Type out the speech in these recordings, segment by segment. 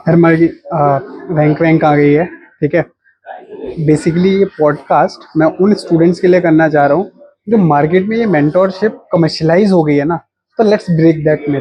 यार हमारी रैंक वैंक आ गई है। ठीक है। बेसिकली ये पॉडकास्ट मैं उन स्टूडेंट्स के लिए करना चाह रहा हूँ जो मार्केट में ये मेंटोरशिप कमर्शलाइज हो गई है ना। तो लेट्स ब्रेक दैट मिथ।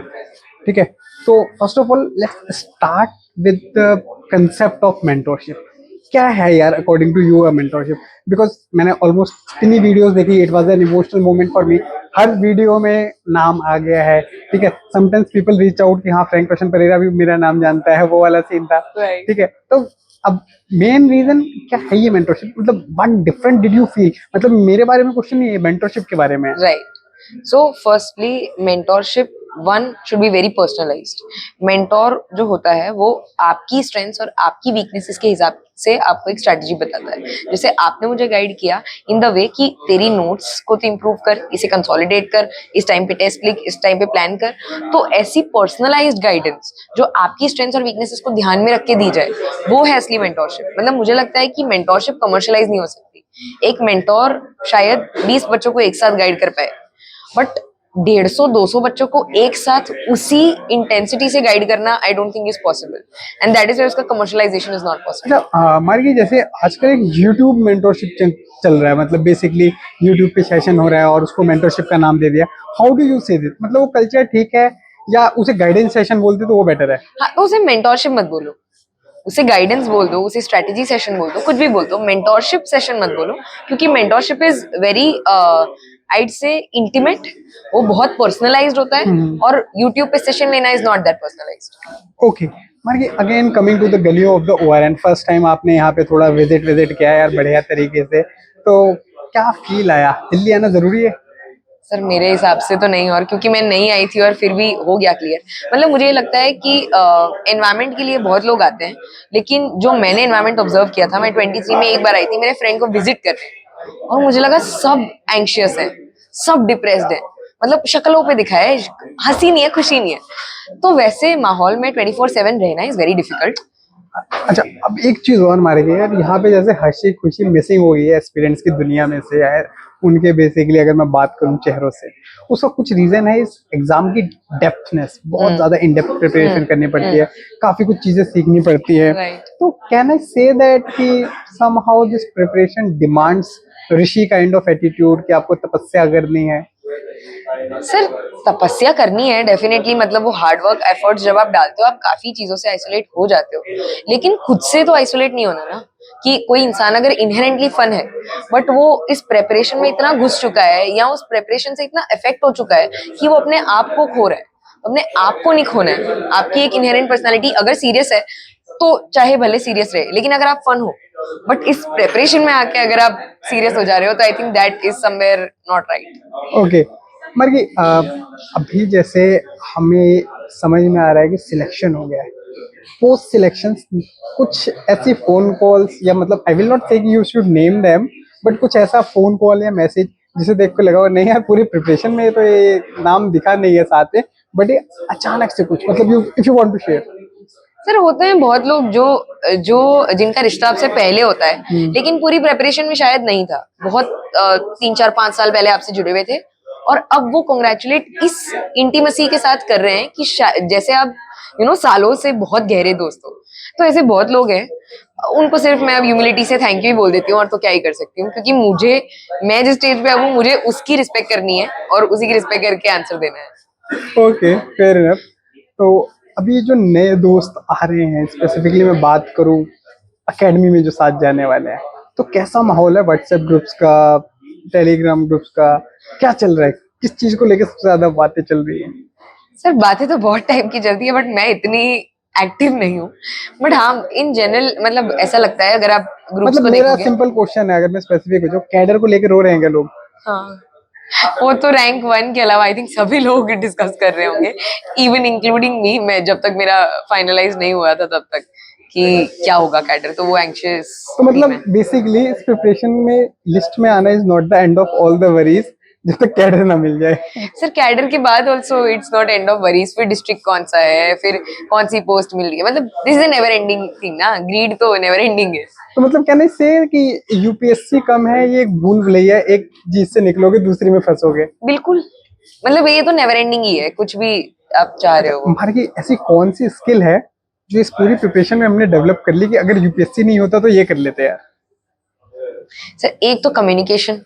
ठीक है। तो first of all let's start with the concept of mentorship. क्या है यार according to you mentorship? Because मैंने ऑलमोस्ट इतनी वीडियोस देखी, it was an emotional moment for me. हर वीडियो में नाम आ गया है। ठीक है। समटाइम्स पीपल रीच आउट कि हाँ फ्रैंक क्वेश्चन परेरा भी मेरा नाम जानता है, वो वाला सीन था। राइट। ठीक है। तो अब मेन रीजन क्या है ये मेंटरशिप, मतलब what different did you feel? मतलब मेरे बारे में क्वेश्चन नहीं है, मेंटरशिप के बारे में है। Right. So firstly mentorship one should be very personalised. Mentor जो होता है वो आपकी स्ट्रेंथ्स और आपकी वीकनेसेस के हिसाब से आपको एक स्ट्रेटजी बताता है। जैसे आपने मुझे गाइड किया इन द वे कि तेरी नोट्स को तो इम्प्रूव कर, इसे कंसोलिडेट कर, इस टाइम पे टेस्ट लिख, इस टाइम पे प्लान कर। तो ऐसी पर्सनलाइज्ड गाइडेंस जो आपकी स्ट्रेंथ्स और वीकनेसेस को ध्यान में रख के दी जाए, वो है असली मेंटोरशिप। मतलब मुझे लगता है कि मेंटोरशिप कमर्शलाइज नहीं हो सकती। एक मेंटोर शायद 20 बच्चों को एक साथ गाइड कर पाए, बट 150-200 बच्चों को एक साथ उसी इंटेंसिटी से गाइड करना I don't think is possible, and that is why उसका कमर्शलाइजेशन इज नॉट अच्छा, पॉसिबल। मार्गी जैसे आजकल एक यूट्यूब मेंटरशिप चल रहा है, मतलब बेसिकली यूट्यूब पे सेशन हो रहा है और उसको मेंटरशिप का नाम दे दिया। हाउ डू यू से दिस? मतलब वो कल्चर ठीक है या उसे गाइडेंस सेशन बोलते तो वो बेटर है? हाँ, तो उसे मेंटोरशिप मत बोलो, उसे गाइडेंस बोल दो, उसे स्ट्रेटेजी सेशन बोल दो, कुछ भी बोल दो, मेंटोरशिप सेशन मत बोलो। क्योंकि मेंटोरशिप इज वेरी आइड से इंटीमेट, वो बहुत पर्सनलाइज्ड होता है। और यूट्यूब पे सेशन लेना is not that personalised. Okay. मार्गी अगेन कमिंग टू द गली of the ORN, first time आपने यहाँ पे थोड़ा विजिट विजिट किया है यार बढ़िया तरीके से। तो क्या फील आया? दिल्ली आना जरूरी है? सर मेरे हिसाब से तो नहीं, और क्योंकि मैं नहीं आई थी और फिर भी हो गया क्लियर। मतलब मुझे लगता है कि एनवायरनमेंट के लिए बहुत लोग आते हैं, लेकिन जो मैंने एनवायरनमेंट ऑब्जर्व किया था, मैं 23 में एक बार आई थी मेरे फ्रेंड को विजिट करने, और मुझे लगा सब एंग्शियस है, सब डिप्रेस्ड है। मतलब शक्लों पे दिखा है, हंसी नहीं है, खुशी नहीं है। तो वैसे माहौल में 24/7 रहना इज वेरी डिफिकल्ट। अच्छा, अब एक चीज और मारेंगे यार, यहाँ पे जैसे हंसी खुशी मिसिंग हो गई है एक्सपीरियंस की दुनिया में से यार। उनके बेसिकली अगर मैं बात करूँ चेहरों से, उसका कुछ रीजन है इस एग्जाम की डेप्थनेस। बहुत हम्म। ज्यादा इन डेप्थ प्रिपरेशन करनी पड़ती है, हम्म। काफी कुछ चीजें सीखनी पड़ती है। राइट। तो कैन आई से दैट कि somehow this preparation demands Rishi kind of attitude, कि आपको तपस्या करनी है? सर तपस्या करनी है डेफिनेटली। मतलब वो हार्डवर्क एफर्ट्स जब आप डालते हो, आप काफी चीजों से आइसोलेट हो जाते हो, लेकिन खुद से तो आइसोलेट नहीं होना ना। कि कोई इंसान अगर इनहेरेंटली फन है, बट वो इस प्रेपरेशन में इतना घुस चुका है या उस प्रेपरेशन से इतना इफेक्ट हो चुका है कि वो अपने आप को खो रहा है। अपने आप को नहीं खोना है। आपकी एक इनहेरेंट पर्सनालिटी अगर सीरियस है तो चाहे भले सीरियस रहे, लेकिन अगर आप फन हो, बट इस प्रेपरेशन में आके अगर आप सीरियस हो जा रहे हो, तो I think that is somewhere not right. Okay. मर्गी अभी जैसे हमें समझ में आ रहा है कि सिलेक्शन हो गया है, पोस्ट सिलेक्शन कुछ ऐसी फोन कॉल्स, या मतलब आई विल नॉट से you should name them, but कुछ ऐसा फोन कॉल या मैसेज जिसे देख कर लगा हो, नहीं यार पूरी प्रिपरेशन में तो ये नाम दिखा नहीं है साथ में, बट ये अचानक से कुछ, मतलब you if you want to share. Sir होते हैं बहुत लोग जो जो जिनका रिश्ता आपसे पहले होता है, लेकिन पूरी प्रेपरेशन में शायद नहीं था, बहुत 3-4-5 साल पहले आपसे जुड़े हुए थे, और अब वो कॉन्ग्रेचुलेट इस इंटीमेसी के साथ कर रहे हैं कि जैसे आप सालों से बहुत गहरे दोस्त हो। तो ऐसे बहुत लोग हैं, उनको सिर्फ मैं अब ह्यूमिलिटी से थैंक यू ही बोल देती हूँ, और तो क्या ही कर सकती हूँ, क्योंकि मैं जिस स्टेज पे अब हूँ, मुझे उसकी रिस्पेक्ट करनी है और उसी की रिस्पेक्ट करके आंसर देना है। Okay, fair enough. तो अभी जो नए दोस्त आ रहे हैं, स्पेसिफिकली मैं बात करूं एकेडमी में जो साथ जाने वाले हैं, तो कैसा माहौल है व्हाट्सएप ग्रुप्स का, टेलीग्राम ग्रुप्स का? क्या चल रहा है? किस चीज को लेकर सबसे ज्यादा बातें चल रही हैं? सर बातें तो बहुत टाइप की चलती है, बट मैं इतनी एक्टिव नहीं हूँ। बट हाँ, इन जनरल मतलब ऐसा लगता है, अगर आप ग्रुप्स मतलब को मेरा देखोगे। सिंपल क्वेश्चन है, अगर मैं स्पेसिफिक हो जाऊं, कैडर को लेकर रो रहे हैं क्या लोग? हाँ, वो तो रैंक 1 के अलावा आई थिंक सभी लोग डिस्कस कर रहे होंगे, इवन इंक्लूडिंग मी। मैं जब तक मेरा फाइनलाइज नहीं हुआ था तब तक कि क्या होगा कैडर, तो वो एंग्शियस तो थी मतलब मैं। बेसिकली इस प्रिपरेशन में लिस्ट में आना is not the end of all the worries, जब तक कैडर ना मिल जाए। सर कैडर के बाद also it's not end of worries. फिर डिस्ट्रिक्ट कौन सा है, फिर कौन सी पोस्ट मिल रही है, मतलब this is a never ending thing ना। ग्रीड तो नेवर एंडिंग है। तो मतलब कहने से कि यूपीएससी कम है, ये एक भूल भुलैया, एक चीज से निकलोगे दूसरी में फंसोगे। बिल्कुल। मतलब ये तो नेवर एंडिंग ही है, कुछ भी आप चाह रहे अच्छा, हो वो। तुम्हारी ऐसी कौन सी स्किल है जो इस पूरी प्रिपरेशन में हमने डेवलप कर ली कि अगर यूपीएससी नहीं होता तो ये कर लेते यार? सर एक तो कम्युनिकेशन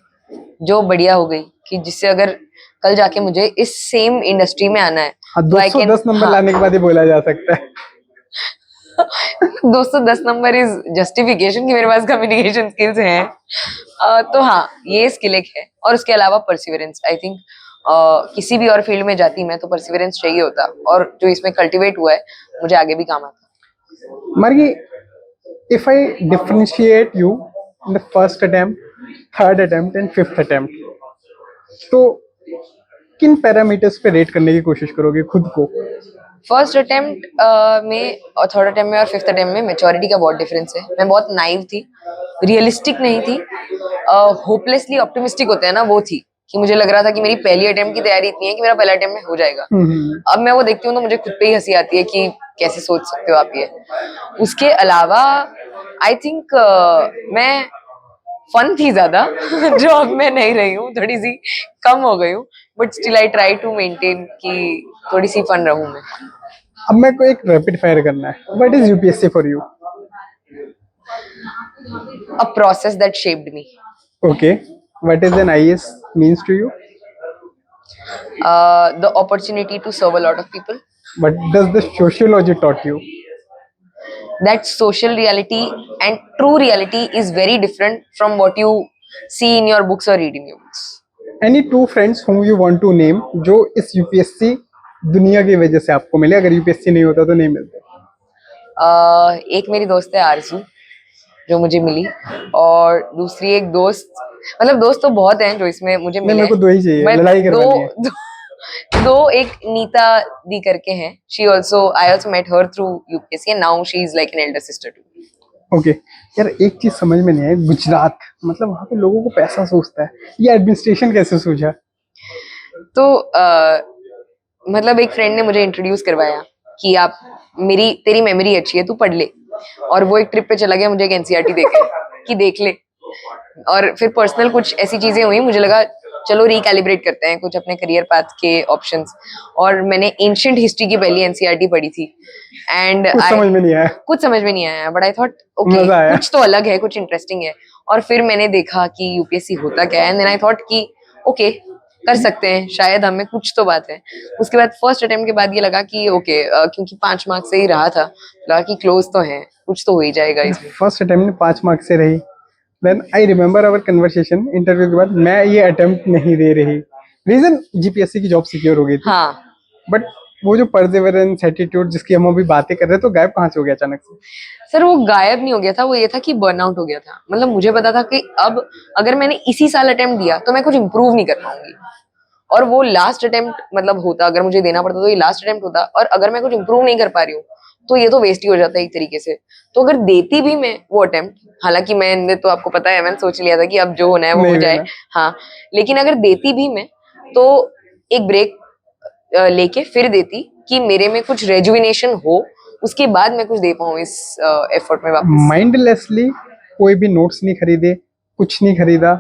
जो बढ़िया हो गई, कि जिससे अगर कल जाके मुझे इस सेम इंडस्ट्री में आना है हाँ, तो I can- 210 नंबर हाँ, लाने के बाद ही बोला जा सकता है। 210 नंबर इज जस्टिफिकेशन कि मेरे पास कम्युनिकेशन स्किल्स हैं। तो हाँ, ये स्किल एक है। और उसके अलावा परसिवरेंस, आई थिंक किसी भी और फील्ड में जाती मैं तो परसिवरेंस चाहिए होता, और जो इसमें कल्टीवेट हुआ है मुझे आगे भी काम आता। Margi, if I differentiate you in the first attempt, third attempt and fifth attempt, तो किन पैरामीटर्स पे रेट करने की कोशिश करोगे खुद को? फर्स्ट अटेम्प्ट में और थर्ड अटेम्प्ट में और फिफ्थ अटेम्प्ट में मेच्योरिटी का बहुत डिफरेंस है। मैं बहुत नाइव थी, रियलिस्टिक नहीं थी, होपलेसली ऑप्टिमिस्टिक होते हैं ना, वो थी कि मुझे लग रहा था कि मेरी पहली अटेम्प्ट की तैयारी इतनी है कि मेरा पहला अटेम्प्ट में हो जाएगा। अब मैं वो देखती हूँ तो मुझे खुद पे ही हंसी आती है कि कैसे सोच सकते हो आप ये। उसके अलावा आई थिंक मैं फन थी ज्यादा जो अब मैं नहीं रही हूँ, थोड़ी सी कम हो गई हूँ, but still I try to maintain कि थोड़ी सी फन रहूं मैं। अब मेरे को एक रैपिड फायर करना है। What is UPSC for you? A process that shaped me. Okay, what is an IAS means to you? The opportunity to serve a lot of people. What does the sociology taught you? That social reality and true reality is very different from what you see in your books or read in your books. Any two friends whom you want to name जो इस UPSC दुनिया की वजह से आपको मिले, अगर UPSC नहीं होता तो नहीं मिलते? एक मेरी दोस्त है आरजू, जो मुझे मिली, और दूसरी एक दोस्त, मतलब दोस्त तो बहुत हैं जो इसमें मुझे नहीं, मिले। मेरे को दो ही चाहिए, But लड़ाई करवानी है। दो एक नीता दी करके हैं। I also met her through UPSC and now she is like an elder sister to me. Okay यार, एक चीज समझ में नहीं है, गुजरात मतलब वहाँ पे लोगों को पैसा सोचता है, ये एडमिनिस्ट्रेशन कैसे सूझा? तो मतलब एक फ्रेंड ने मुझे इंट्रोड्यूस करवाया कि आप तेरी मेमोरी अच्छी है, तू पढ़ ले। और वो एक ट्रिप पे चला गया मुझे एक एनसीईआरटी देके कि देख ले। और फिर पर्सनल कुछ ऐसी चीजें हुई, मुझे लगा चलो रिकैलिब्रेट करते हैं कुछ अपने करियर पाथ के ऑप्शंस। और मैंने एंशिएंट हिस्ट्री की पहली एनसीईआरटी पढ़ी थी एंड कुछ समझ में नहीं आया। कुछ समझ में नहीं आया, बट आई थॉट ओके मजा आया। कुछ तो अलग है, कुछ इंटरेस्टिंग है। और फिर मैंने देखा कि यूपीएससी होता क्या है, एंड देन आई थॉट कि ओके कर सकते हैं, शायद हमें कुछ तो बात है। उसके बाद फर्स्ट अटेम्प्ट के बाद ये लगा कि ओके क्योंकि 5 मार्क्स से ही रहा था, लगा कि क्लोज तो है, कुछ तो हो ही जाएगा इसमें। फर्स्ट अटेम्प्ट में 5 मार्क्स से रही। Then I remember our conversation interview के बाद, मैं ये अटेम्प्ट नहीं दे रही, रीजन जीपीएससी की जॉब सिक्योर हो गई थी। हाँ, बट वो जो परसेवरेंस एटीट्यूड जिसकी हम अभी बातें कर रहे हैं, तो गायब कहाँ से हो गया अचानक से? सर वो गायब नहीं हो गया था, वो ये था कि बर्नआउट हो गया था। मतलब मुझे पता था कि अब अगर मैंने इसी साल अटेम्प्ट दिया तो मैं कुछ इंप्रूव नहीं कर पाऊंगी, और वो लास्ट अटेम्प्ट मतलब होता, अगर मुझे देना पड़ता तो ये लास्ट अटेम्प्ट होता, और अगर मैं कुछ इंप्रूव नहीं कर पा रही हूँ तो ये तो वेस्ट ही हो जाता है एक तरीके से। तो अगर देती भी मैं वो अटेम्प्ट, हालांकि मैंने तो आपको पता है मैंने सोच लिया था कि अब जो होना है वो नहीं हो जाए, होना। हाँ, लेकिन अगर देती भी मैं तो एक ब्रेक लेके फिर देती कि मेरे में कुछ रेजुविनेशन हो, उसके बाद मैं कुछ दे पाऊँ इस एफर्ट में वापस। माइंडलेसली कोई भी नोट्स नहीं खरीदे, कुछ नहीं खरीदा,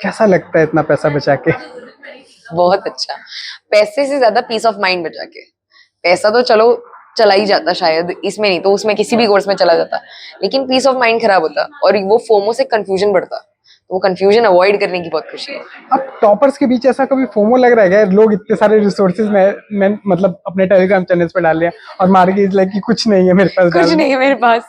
कैसा लगता है इतना पैसा बचा के? बहुत अच्छा, पैसे से ज्यादा पीस ऑफ माइंड बचा के। पैसा तो चलो चला ही जाता शायद, इसमें नहीं तो उसमें किसी भी कोर्स में चला जाता, लेकिन पीस ऑफ माइंड खराब होता और वो फोमो से कंफ्यूजन बढ़ता। तो वो कंफ्यूजन अवॉइड करने की बहुत खुशी है। अब टॉपर्स के बीच ऐसा कभी फोमो लग रहा है क्या? लोग इतने सारे रिसोर्सेज मैं मतलब अपने टेलीग्राम चैनल्स पे डाल लिया और मार्गी इज लाइक कि कुछ नहीं है मेरे पास, कुछ नहीं है मेरे पास।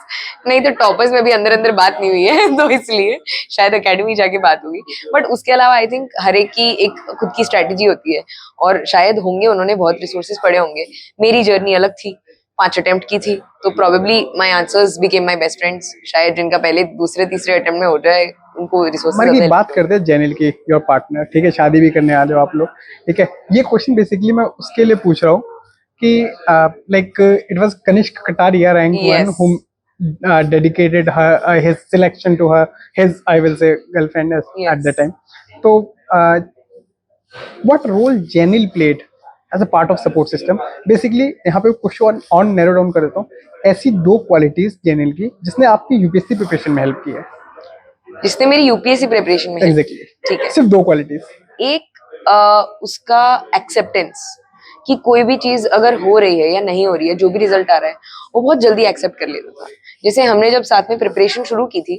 नहीं तो टॉपर्स में भी अंदर अंदर बात नहीं हुई है तो इसलिए शायद एकेडमी जाके बात होगी। बट उसके अलावा आई थिंक हर एक की एक खुद की स्ट्रेटेजी होती है, और शायद होंगे उन्होंने बहुत रिसोर्सेज पढ़े होंगे। मेरी जर्नी अलग थी, 5 अटेम्प्ट की थी, तो probably my answers became my best friends. शायद जिनका पहले दूसरे तीसरे अटेम्प्ट में हो जाए उनको रिसोर्सेज। मार्गी, बात करते हैं जेनिल की, योर पार्टनर, ठीक है, शादी भी करने वाले हो आप लोग, ठीक है। ये क्वेश्चन बेसिकली मैं उसके लिए पूछ रहा हूँ कि like it was Kanishak Kataria rank 1 whom dedicated his selection to his, I will say, girlfriend at the time. So what role Jenil played as a part of support system? Basically यहाँ पे question on narrow down कर देता हूँ, ऐसी 2 qualities जेनिल की जिसने आपकी UPSC preparation में हेल्प की है। जिसने मेरी यूपीएससी प्रिपरेशन में एग्जैक्टली, ठीक है, सिर्फ 2 क्वालिटीज। एक उसका एक्सेप्टेंस, कि कोई भी चीज अगर हो रही है या नहीं हो रही है, जो भी रिजल्ट आ रहा है वो बहुत जल्दी एक्सेप्ट कर लेता था। जैसे हमने जब साथ में प्रिपरेशन शुरू की थी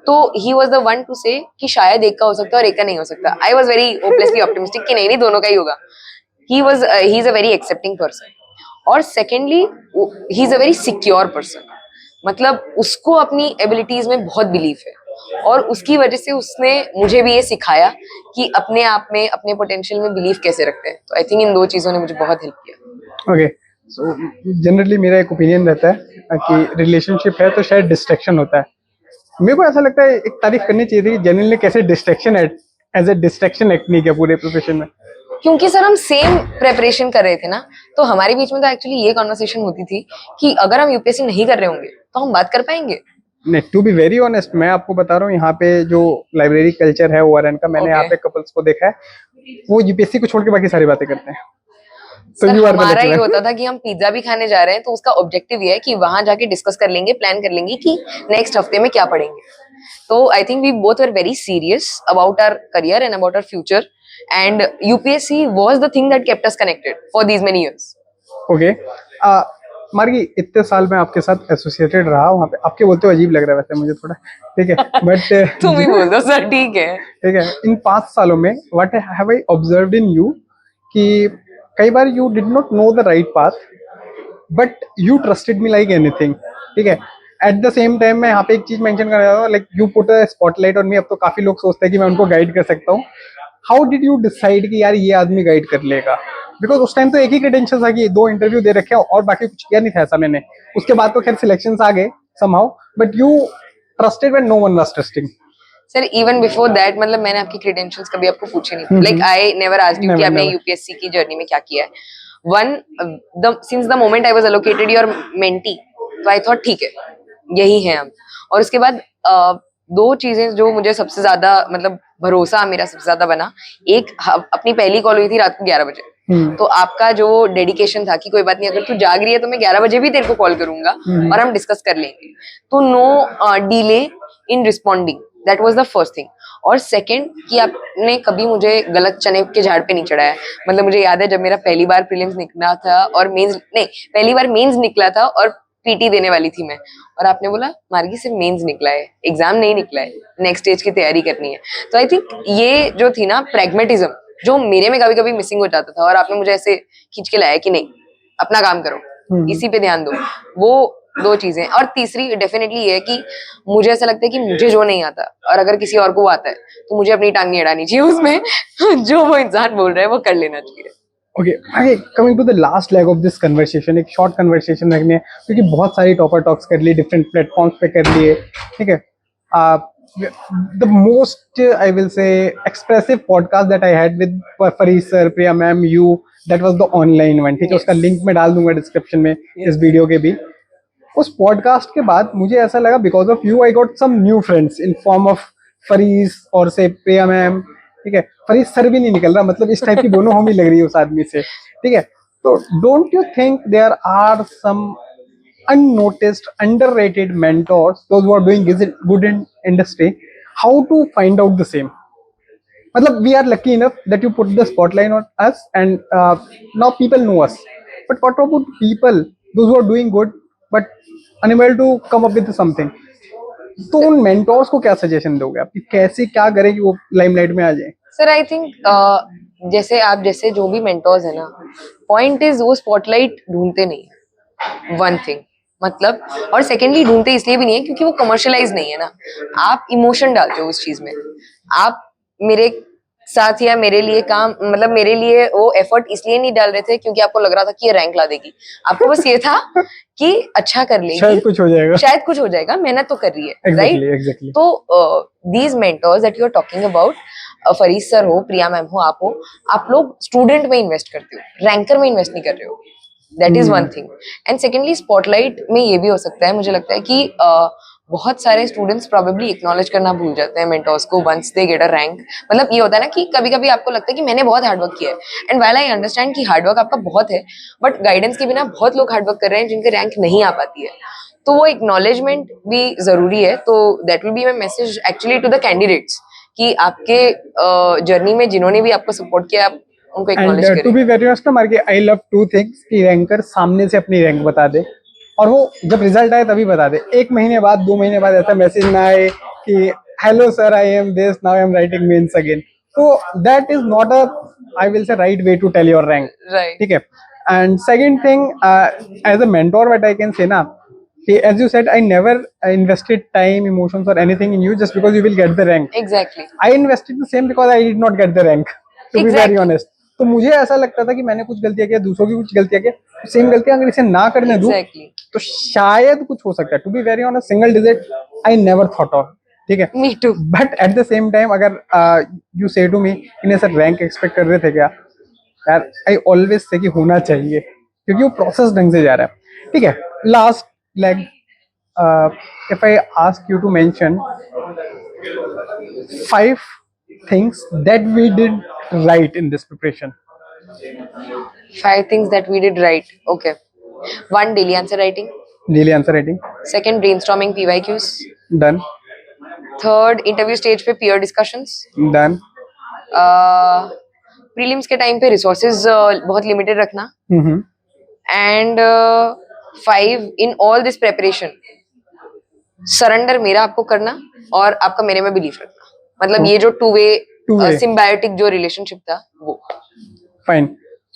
तो he was the one two से कि शायद एक का हो सकता है और एक का नहीं हो सकता। I was very hopelessly optimistic कि नहीं नहीं दोनों का ही होगा। He is a very accepting person. और secondly he is a very secure person, मतलब उसको अपनी एबिलिटीज में बहुत बिलीफ है और उसकी वजह से उसने मुझे भी ये सिखाया कि अपने आप में अपने पोटेंशियल में बिलीव कैसे रखते हैं। तो आई थिंक इन दो चीजों ने मुझे बहुत हेल्प किया। ओके, सो जनरली मेरा एक ओपिनियन रहता है कि रिलेशनशिप है तो शायद डिस्ट्रैक्शन होता है। मेरे को ऐसा लगता है एक तारीफ करनी चाहिए थी जनरल ने कैसे distraction as a distraction act नहीं किया पूरे प्रोफेशन में। क्योंकि सर हम सेम प्रेपरेशन कर रहे थे ना, तो हमारे बीच में तो एक्चुअली ये कॉन्वर्सेशन होती थी कि अगर हम यूपीएससी नहीं कर रहे होंगे तो हम बात कर पाएंगे। नहीं, टू बी वेरी ऑनेस्ट, मैं आपको बता रहा हूँ यहाँ पे जो लाइब्रेरी कल्चर है ओआरएन का, मैंने यहाँ पे कपल्स को देखा है, वो यूपीएससी को छोड़ के बाकी सारी बातें करते हैं। तो सर यू आर द हमारा ये लकी होता था कि हम पिज्जा भी खाने जा रहे हैं तो उसका ऑब्जेक्टिव ये है कि वहां जाके डिस्कस कर लेंगे, प्लान कर लेंगे कि नेक्स्ट हफ्ते में क्या पढ़ेंगे। तो I think we both were very serious about our career and about our future, and UPSC was the thing that kept us connected for these many years. Okay, Margi इतने साल मैं आपके साथ एसोसिएटेड रहा वहाँ पे, आपके बोलते हुए अजीब लग रहा है वैसे मुझे थोड़ा, ठीक है, बट तुम ही बोल दो सर, ठीक है। ठीक है, इन 5 सालों में what have I observed in you कि कई बार you did not know the right path but you trusted me like anything, ठीक है। एट द सेम टाइम मैं यहाँ पे एक चीज मेंशन करना चाहता हूँ, like you put a spotlight on me. अब तो काफी लोग सोचते हैं कि मैं उनको गाइड कर सकता हूँ। हाउ डिड यू डिसाइड कि यार ये आदमी गाइड कर लेगा? बिकॉज उस टाइम तो एक ही क्रेडेंशियल था कि 2 इंटरव्यू दे रखे हैं और बाकी कुछ किया नहीं था ऐसा मैंने। उसके बाद तो खैर सिलेक्शन आ गए somehow, but you trusted when no one was trusting. Sir even before that, मतलब मैंने आपकी क्रेडेंशियल्स कभी आपको पूछे नहीं थे। Like I never asked you कि आपने यूपीएससी की जर्नी में क्या किया है। One, since the moment I was allocated your mentee, तो आई थॉट ठीक है यही है हम। और उसके बाद दो चीजें जो मुझे सबसे ज्यादा मतलब भरोसा मेरा सबसे ज्यादा बना, एक अपनी पहली कॉल हुई थी रात को 11 बजे। तो आपका जो डेडिकेशन था कि कोई बात नहीं, अगर तू जाग रही है तो मैं 11 बजे भी तेरे को कॉल करूंगा और हम डिस्कस कर लेंगे। तो no delay in responding, that was the first thing. और सेकंड कि आपने कभी मुझे गलत चने के झाड़ पे नहीं चढ़ाया। मतलब मुझे याद है जब मेरा पहली बार प्रीलिम्स निकला था और मेंस नहीं, पहली बार मेंस निकला था और पीटी देने वाली थी मैं, और आपने बोला मार्गी सिर्फ मेंस निकला है, एग्जाम नहीं निकला है, नेक्स्ट स्टेज की तैयारी करनी है। तो आई थिंक ये जो थी ना प्रैग्मेटिज्म, जो मेरे में कभी कभी मिसिंग हो जाता था, और आपने मुझे ऐसे खींच के लाया कि नहीं अपना काम करो, इसी पे ध्यान दो, वो दो चीजें। और तीसरी डेफिनेटली ये है कि मुझे ऐसा लगता है कि मुझे जो नहीं आता और अगर किसी और को आता है तो मुझे अपनी टांग नहीं अड़ानी चाहिए उसमें। जो वो इंसान बोल रहा है वो कर लेना चाहिए। ओके, आगे coming to the last leg of this conversation, एक शॉर्ट कन्वर्सेशन रखनी है क्योंकि बहुत सारी टॉपर टॉक्स कर लिए, डिफरेंट प्लेटफॉर्म्स पे कर लिए, ठीक है। द मोस्ट आई विल से expressive podcast that I had with Farid sir, Priya ma'am, you, that was the online one, ठीक है। उसका लिंक मैं डाल दूंगा डिस्क्रिप्शन में इस वीडियो के भी। उस पॉडकास्ट के बाद मुझे ऐसा लगा because of you I got some new friends in form of फरीज और से प्रिया मैम, ठीक है। फरीज सर भी नहीं निकल रहा, मतलब इस टाइप की दोनों होमी लग रही है उस आदमी से, ठीक है। तो don't you think there are some unnoticed, underrated mentors, those who are doing good in industry? How to find out the same? मतलब we are lucky enough that you put the spotlight on us and now people know us. But what about people, those who are doing good but unable to come up with something? तो उन mentors को क्या suggestion दोगे आप कि कैसे क्या करें कि वो लाइमलाइट में आ जाए? सर आई थिंक जैसे आप जैसे जो भी मेंटोर्स है ना, पॉइंट इज वो स्पॉटलाइट ढूंढते नहीं है, वन थिंग। मतलब और सेकेंडली ढूंढते इसलिए भी नहीं है क्योंकि वो कमर्शियलाइज नहीं है ना, आप इमोशन डालते हो उस चीज में। आप मेरे साथ या मेरे लिए काम, मतलब मेरे लिए वो एफर्ट इसलिए नहीं डाल रहे थे क्योंकि आपको लग रहा था कि ये रैंक ला देगी, आपको बस ये था कि अच्छा कर लेगी, शायद कुछ हो जाएगा, शायद कुछ हो जाएगा, मेहनत तो कर रही है, राइट? exactly. तो these mentors that you are talking about, Farid sir हो, प्रिया मैम हो, आप लोग स्टूडेंट में इन्वेस्ट करते हो, रैंकर में इन्वेस्ट नहीं कर रहे हो। That is one thing. And secondly spotlight में ये भी हो सकता है, मुझे लगता है कि बहुत सारे स्टूडेंट्स प्रोबेबली एक्नॉलेज करना भूल जाते हैं मेंटोर्स को once they get a rank. मतलब ये होता है ना कि कभी कभी आपको लगता है कि मैंने बहुत हार्डवर्क किया है, एंड व्हाइल आई अंडरस्टैंड कि हार्डवर्क आपका बहुत है, बट गाइडेंस के बिना बहुत लोग हार्डवर्क कर रहे हैं जिनके रैंक नहीं आ पाती है। तो वो एक्नॉलेजमेंट भी जरूरी है। तो that will be my message actually to the candidates कि आपके जर्नी में जिन्होंने भी आपको सपोर्ट किया, उनको एंड एक्नॉलेज टू करें। बी वेरी ऑनेस्ट मार्गी, आई लव टू थिंग्स कि रैंकर सामने से अपनी रैंक बता दे, और वो जब रिजल्ट आए तभी बता दे। 1 महीने बाद 2 महीने बाद ऐसा मैसेज ना आए कि hello sir I am this now I am writing mains again. तो that is not a, I will say, right way to tell your rank. Right. ठीक है। And second thing, as a mentor what I can say ना, as you said, I never invested time, emotions or anything in you just because you will get the rank. Exactly. I invested the same because I did not get the rank, to be very Exactly. honest. तो मुझे ऐसा लगता था कि मैंने कुछ गलतियां किया, दूसरों की कुछ गलतियां किया, सेम गलतियां अगर इसे ना करने दूं एग्जैक्टली। तो शायद कुछ हो सकता है। To be very honest, single digit I never thought of. ठीक है। Me too. But at the same time अगर यू से टू मी इन्हें सर रैंक एक्सपेक्ट कर रहे थे क्या, यार आई ऑलवेज से कि होना चाहिए, क्योंकि वो प्रोसेस ढंग से जा रहा है। ठीक है। Last, like if I ask you to mention 5 things that we did right in this preparation. 5 things that we did right. Okay. 1, daily answer writing. Daily answer writing, 2nd, brainstorming PYQs. done. 3rd, interview stage पे peer discussions. Done. Prelims के time पे resources बहुत limited रखना. Mm-hmm. And 5, in all this preparation surrender मेरा आपको करना और आपका मेरे में बिलीफ रखना. मतलब ये जो टू Two-way. वे सिम्बायोटिक जो रिलेशनशिप था वो. Fine.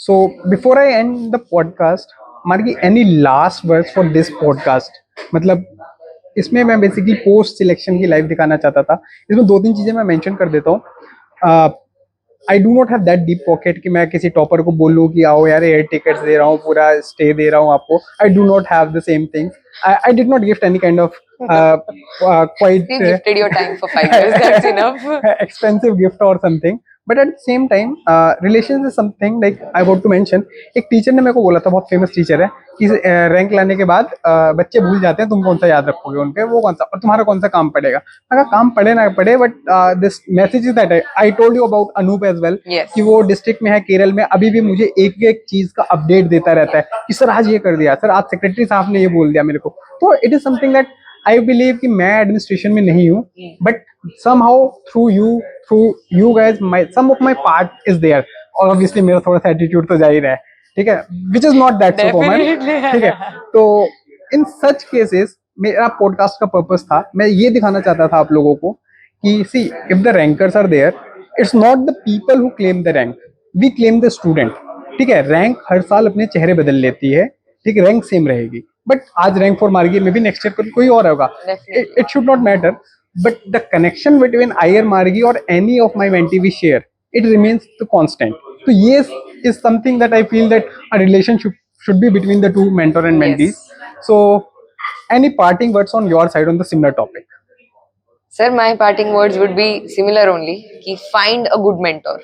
So before I end the podcast, मार्गी, any last words for this podcast? मतलब इसमें मैं बेसिकली पोस्ट सिलेक्शन की लाइव दिखाना चाहता था. इसमें 2-3 चीजें मैं मेंशन कर देता हूँ. I do not have that deep pocket कि मैं किसी टॉपर को बोलूँ कि आओ यार एयर टिकट्स दे रहा हूँ, पूरा स्टे दे रहा हूँ आपको. I do not have the same thing. I did not gift any kind of quite You gifted your time for 5 years. That's enough. expensive gift or something. But at the same time, relations is something like I want to mention. एक teacher ने मेरे को बोला था, बहुत famous teacher है, कि rank लाने के बाद बच्चे भूल जाते हैं तुम कौन सा याद रखोगे उनके, वो कौन सा, और तुम्हारा कौन सा काम पड़ेगा. मैं कहा काम पड़े ना पड़े, but this message is that I told you about Anup as well, Yes. कि वो डिस्ट्रिक्ट में है केरल में, अभी भी मुझे एक एक चीज का अपडेट देता रहता है कि सर आज ये कर दिया, सर आज सेक्रेटरी साहब ने ये बोल दिया मेरे को. तो it is something that I believe कि मैं एडमिनिस्ट्रेशन में नहीं हूँ, but somehow through you guys, my some of my part is there, और obviously मेरा थोड़ा सा एटीट्यूड तो जा ही रहा है. ठीक है, which is not that so common. Definitely. ठीक है. तो इन सच केसेस मेरा पॉडकास्ट का पर्पस था, मैं ये दिखाना चाहता था आप लोगों को कि see if the rankers are there, it's not the people who claim the rank, we claim the student. ठीक है. रैंक हर साल अपने चेहरे बदल लेती है. ठीक है. रैंक सेम रहेगी, बट आज रैंक 4 मार्गी, मे बी नेक्स्ट ईयर कोई और होगा. Definitely. It should not matter, but the connection between I or Margi or any of my mentee we share, it remains the constant. So yes, is something that I feel that a relationship should be between the two mentor and mentees. Yes. So any parting words on your side on the similar topic? Sir, my parting words would be similar only कि find a good mentor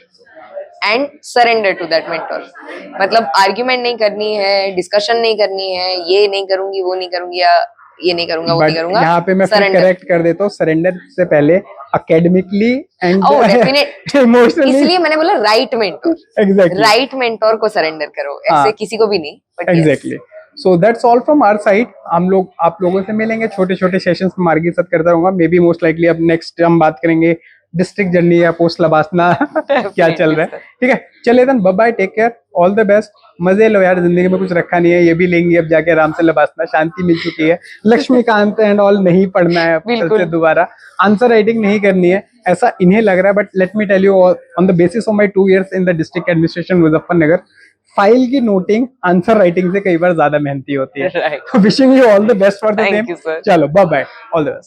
and surrender to that mentor. मतलब argument नहीं करनी है, discussion नहीं करनी है, ये नहीं करूंगी, वो नहीं करूंगी, या ये नहीं करूंगा, वो But नहीं करूंगा. यहाँ पे मैं फिर Surrender. करेक्ट कर देता हूँ, सरेंडर से पहले academically and Oh, definite. Emotionally. इसलिए मैंने बोला right mentor. Exactly. Right mentor को सरेंडर करो, ऐसे हाँ. किसी को भी नहीं. But yes. Exactly. So that's all from our side. हम लोग आप लोगों से मिलेंगे, छोटे छोटे सेशंस में मार्गी साथ करता रहूंगा. मे बी मोस्ट लाइकली अब नेक्स्ट हम बात करेंगे डिस्ट्रिक्ट जर्नी या पोस्ट लबासना क्या चल रहा है. ठीक है. चलिए then, bye bye, take care, all the best. मजे लो यार, जिंदगी में कुछ रखा नहीं है, ये भी लेंगे अब जाके आराम से लबासना. शांति मिल चुकी है. लक्ष्मीकांत एंड ऑल नहीं पढ़ना है अब कल बिल्कुल. से दोबारा. आंसर राइटिंग नहीं करनी है ऐसा इन्हें लग रहा है, but let me tell you on the basis of my 2 years in the district administration Muzaffarnagar, file की नोटिंग आंसर राइटिंग से कई बार ज्यादा मेहनती होती है. Right. Wishing you all the best for the Thank same. you, sir. चलो bye bye, all the best.